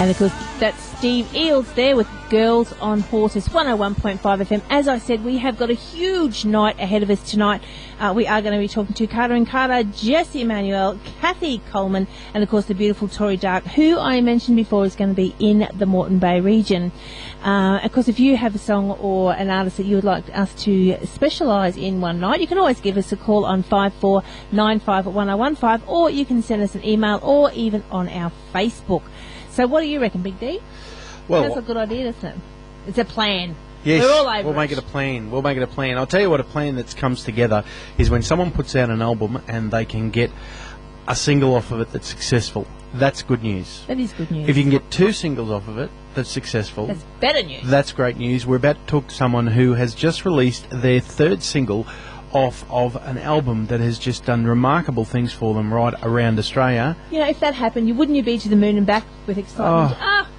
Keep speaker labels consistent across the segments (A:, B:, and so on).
A: And of course, that's Steve Eales there with Girls on Horses, 101.5 FM. As I said, we have got a huge night ahead of us tonight. We are going to be talking to Carter and Carter, Jesse Emanuel, Kathy Coleman, and of course the beautiful Tori Dark, who I mentioned before is going to be in the Moreton Bay region. Of course, if you have a song or an artist that you would like us to specialise in one night, you can always give us a call on 5495 at 1015, or you can send us an email, or even on our Facebook. So what do you reckon, Big D?
B: Well,
A: that's a good idea, isn't it? It's a plan.
B: Yes,
A: we're all over
B: we'll make it a plan. We'll make it a plan. I'll tell you what, a plan that comes together is when someone puts out an album and they can get a single off of it that's successful. That's good news.
A: That is good news.
B: If you can get 2 singles off of it that's successful,
A: that's better news.
B: That's great news. We're about to talk to someone who has just released their 3rd single off of an album that has just done remarkable things for them right around Australia.
A: You know, if that happened, wouldn't you be to the moon and back with excitement?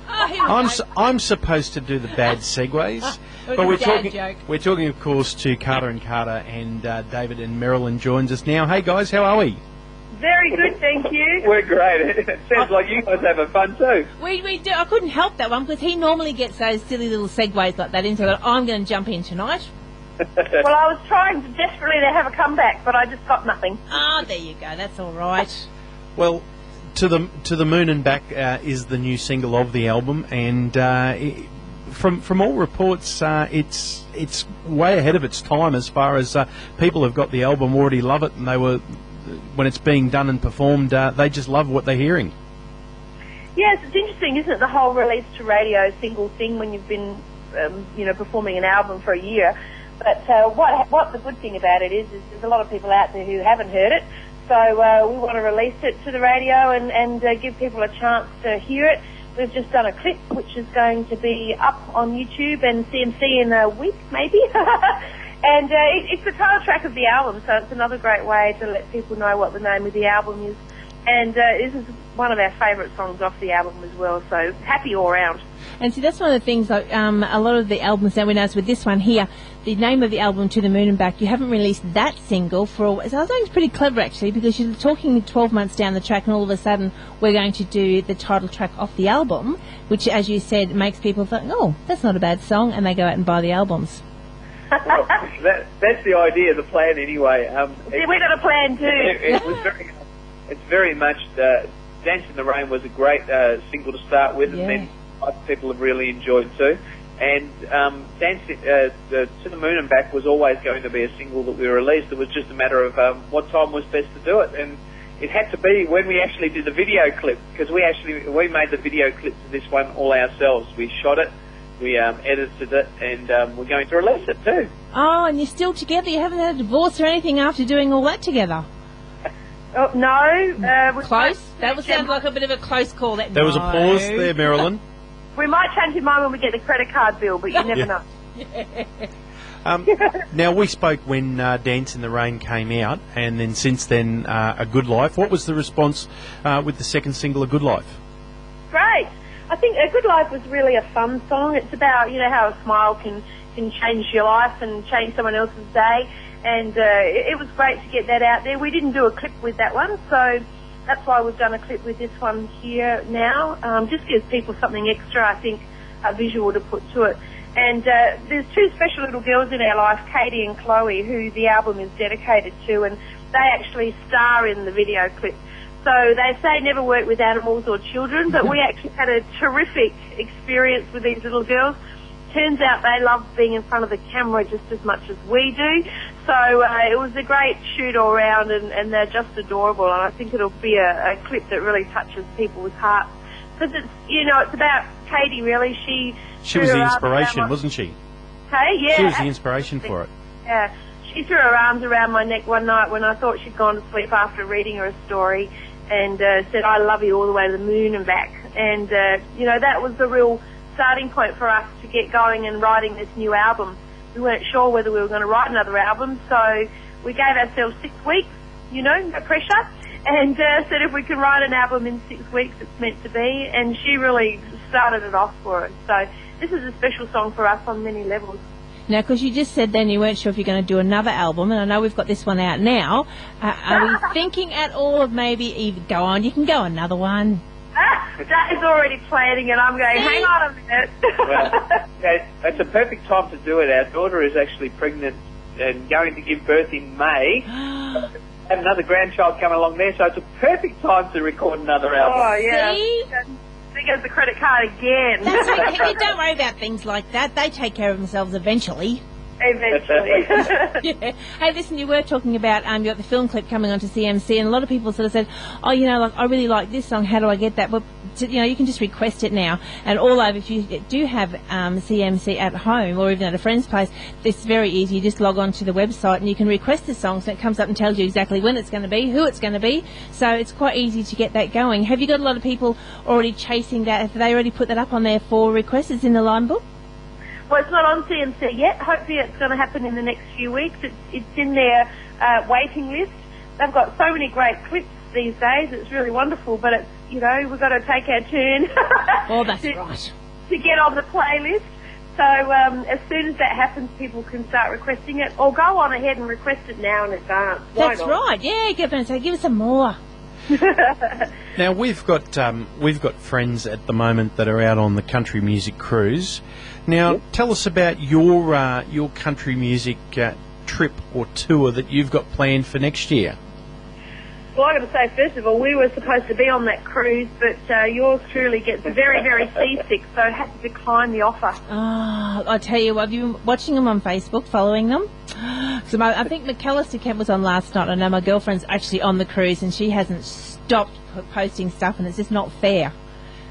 B: I'm supposed to do the bad segues, but we're talking, of course, to Carter and Carter, and David and Marilyn joins us now. Hey guys, how are we?
C: Very good, thank you.
D: We're great. It sounds like you guys having fun too.
A: We do. I couldn't help that one because he normally gets those silly little segues like that in, so I'm going to jump in tonight.
C: Well, I was trying desperately to have a comeback, but I just got nothing.
A: Ah, there you go. That's all right.
B: Well, to the moon and back is the new single of the album, and from all reports, it's way ahead of its time as far as people have got the album, already love it, and when it's being done and performed, they just love what they're hearing.
C: Yes, it's interesting, isn't it? The whole release to radio single thing when you've been, performing an album for a year. But what the good thing about it is there's a lot of people out there who haven't heard it, so we want to release it to the radio and give people a chance to hear it. We've just done a clip which is going to be up on YouTube and CMC in a week, maybe. And it's the title track of the album, so it's another great way to let people know what the name of the album is. And this is one of our favourite songs off the album as well, so happy all round.
A: And see, that's one of the things, like, a lot of the albums that we noticed with this one here, the name of the album, To the Moon and Back, you haven't released that single for a while. So I think it's pretty clever, actually, because you're talking 12 months down the track and all of a sudden we're going to do the title track off the album, which, as you said, makes people think, oh, that's not a bad song, and they go out and buy the albums.
D: Well, that's the idea, the plan anyway.
C: We got a plan too.
D: It's very much, Dance in the Rain was a great single to start with, and then other people have really enjoyed too. And To the Moon and Back was always going to be a single that we released. It was just a matter of what time was best to do it, and it had to be when we actually did the video clip, because we made the video clip to this one all ourselves. We shot it, we edited it, and we're going to release it too.
A: Oh, and you're still together? You haven't had a divorce or anything after doing all that together?
C: Oh, no.
A: Close? That would sound like a bit of a close call.
B: There was a pause there, Marilyn.
C: We might change your mind when we get the credit card bill, but you never know.
B: Now, we spoke when Dance in the Rain came out, and then since then, A Good Life. What was the response with the second single, A Good Life?
C: Great. I think A Good Life was really a fun song. It's about, how a smile can change your life and change someone else's day. And it was great to get that out there. We didn't do a clip with that one, so that's why we've done a clip with this one here now. Just gives people something extra, I think, a visual to put to it. And there's 2 special little girls in our life, Katie and Chloe, who the album is dedicated to, and they actually star in the video clip. So they say never work with animals or children, but we actually had a terrific experience with these little girls. Turns out they love being in front of the camera just as much as we do. So it was a great shoot all round, and they're just adorable. And I think it'll be a clip that really touches people's hearts. Because it's about Katie, really. She
B: was the inspiration, wasn't she?
C: Hey, yeah.
B: She was the inspiration for it.
C: Yeah. She threw her arms around my neck one night when I thought she'd gone to sleep after reading her a story, and said, I love you all the way to the moon and back. And, that was the real starting point for us to get going and writing this new album. We weren't sure whether we were going to write another album, so we gave ourselves 6 weeks, no pressure, and said if we can write an album in 6 weeks, it's meant to be, and she really started it off for us. So this is a special song for us on many levels.
A: Now, because you just said then you weren't sure if you're going to do another album, and I know we've got this one out now. Are we thinking at all of maybe even you can go another one?
C: Dave's already planning it. I'm going, hang on a minute.
D: Well, it's a perfect time to do it. Our daughter is actually pregnant and going to give birth in May. Have another grandchild coming along there, so it's a perfect time to record another album.
C: Oh, yeah.
A: See?
C: There goes the credit card again.
A: That's okay. Don't worry about things like that. They take care of themselves eventually.
C: Eventually.
A: Yeah. Hey, listen, you were talking about you got the film clip coming onto CMC, and a lot of people sort of said, oh, like I really like this song. How do I get that? Well, you can just request it now, and all over. If you do have CMC at home or even at a friend's place, it's very easy. You just log on to the website and you can request the song, so it comes up and tells you exactly when it's going to be, who it's going to be. So it's quite easy to get that going. Have you got a lot of people already chasing that? Have they already put that up on there for requests? It's in the line book.
C: Well, it's not on CMC yet. Hopefully it's going to happen in the next few weeks. It's in their waiting list. They've got so many great clips these days. It's really wonderful, but it's, we've got to take our turn
A: Oh, that's right.
C: to get on the playlist. So as soon as that happens, people can start requesting it, or go on ahead and request it now in advance. Why
A: That's
C: not?
A: right. Yeah, give us some more.
B: Now we've got friends at the moment that are out on the country music cruise. Now tell us about your country music trip or tour that you've got planned for next year.
C: Well, I got to say, first of all, we were supposed to be on that cruise, but yours truly gets very, very seasick, so I had to decline the offer.
A: Oh, I tell you what, have you been watching them on Facebook, following them? So I think McAllister Kent was on last night. I know my girlfriend's actually on the cruise, and she hasn't stopped posting stuff, and it's just not fair.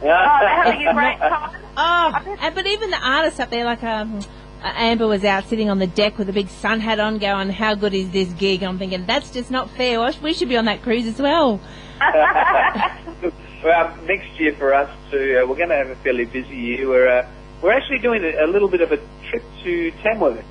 C: Oh, they're having a great time.
A: But even the artists up there, like Amber was out sitting on the deck with a big sun hat on going, how good is this gig? I'm thinking, that's just not fair. We should be on that cruise as well.
D: Well, next year for us too, we're going to have a fairly busy year. We're actually doing a little bit of a trip to Tamworth.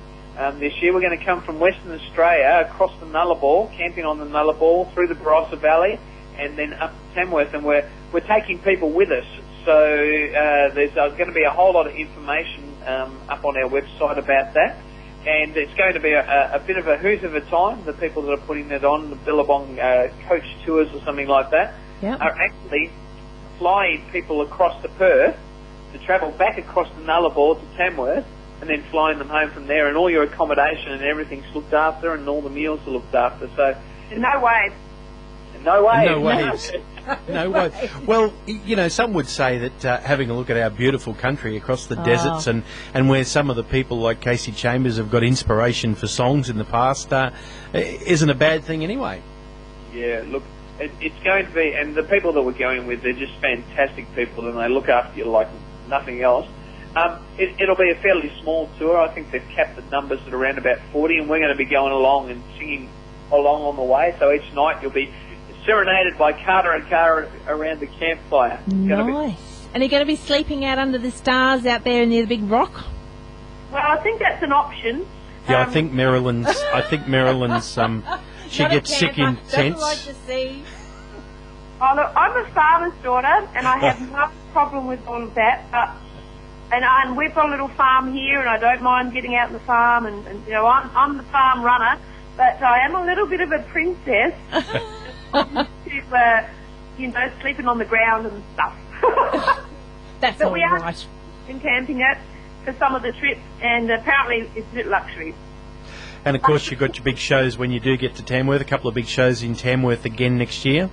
D: This year we're going to come from Western Australia across the Nullarbor, camping on the Nullarbor, through the Barossa Valley, and then up to Tamworth, and we're taking people with us. So there's going to be a whole lot of information up on our website about that, and it's going to be a bit of a hoot of a time. The people that are putting it on, the Billabong coach tours or something like that, are actually flying people across to Perth to travel back across the Nullarbor to Tamworth, and then flying them home from there, and all your accommodation and everything's looked after, and all the meals are looked after. So
C: No way.
B: No waves. No way. Well, some would say that having a look at our beautiful country across the deserts and where some of the people like Casey Chambers have got inspiration for songs in the past isn't a bad thing anyway. Yeah, look, it's going to be, and the people that we're going with, they're just fantastic people, and they look after you like nothing else. It'll be a fairly small tour. I think they've capped the numbers at around about 40, and we're going to be going along and singing along on the way. So each night you'll be serenaded by Carter and Cara around the campfire.
A: Nice. And you're going to be sleeping out under the stars out there near the big rock?
C: Well, I think that's an option.
B: Yeah, I think Marilyn's she gets sick in tents.
A: Like the sea.
C: Oh, look, I'm a farmer's daughter, and I have no problem with all of that. And we've got a little farm here, and I don't mind getting out in the farm, and I'm the farm runner, but I am a little bit of a princess. To sleeping on the ground and stuff.
A: That's all right.
C: But we are been camping it for some of the trips, and apparently it's a luxury.
B: And of course you've got your big shows when you do get to Tamworth, a couple of big shows in Tamworth again next year.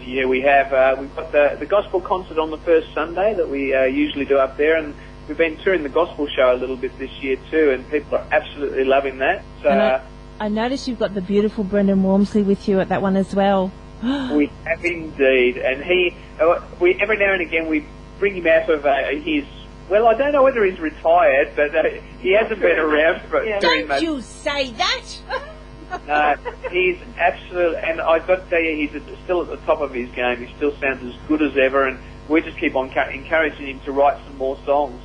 D: Yeah, we have. We've got the gospel concert on the first Sunday that we usually do up there, and we've been touring the gospel show a little bit this year too, and people are absolutely loving that. So,
A: I noticed you've got the beautiful Brendan Walmsley with you at that one as well.
D: We have indeed, and we every now and again we bring him out of his. Well, I don't know whether he's retired, but he hasn't been around for very much.
A: Don't you say that?
D: No, he's absolute, and I've got to tell you, he's still at the top of his game. He still sounds as good as ever, and we just keep on encouraging him to write some more songs.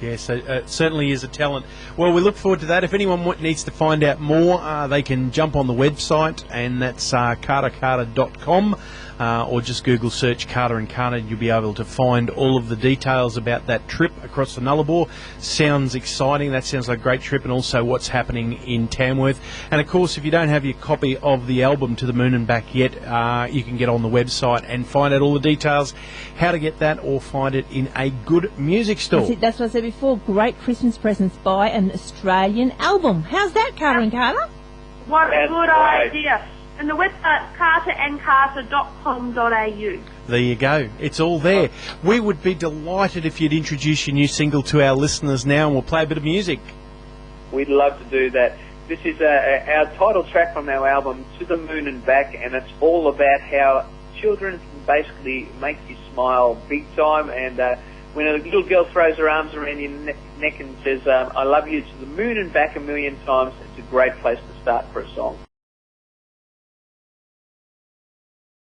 B: Yes, it certainly is a talent. Well, we look forward to that. If anyone needs to find out more, they can jump on the website, and that's cartercarter.com. or just Google search Carter and Carter. You'll be able to find all of the details about that trip across the Nullarbor. Sounds exciting. That sounds like a great trip, and also what's happening in Tamworth. And of course, if you don't have your copy of the album To the Moon and Back yet, you can get on the website and find out all the details, how to get that, or find it in a good music store.
A: That's it. That's what I said before. Great Christmas presents by an Australian album. How's that, Carter and Carter?
C: What a
D: That's
C: good
D: great.
C: idea. And the website's carterandcarter.com.au.
B: There you go. It's all there. We would be delighted if you'd introduce your new single to our listeners now, and we'll play a bit of music.
D: We'd love to do that. This is our title track from our album, To the Moon and Back, and it's all about how children can basically make you smile big time. And when a little girl throws her arms around your neck and says, I love you to the moon and back a million times, it's a great place to start for a song.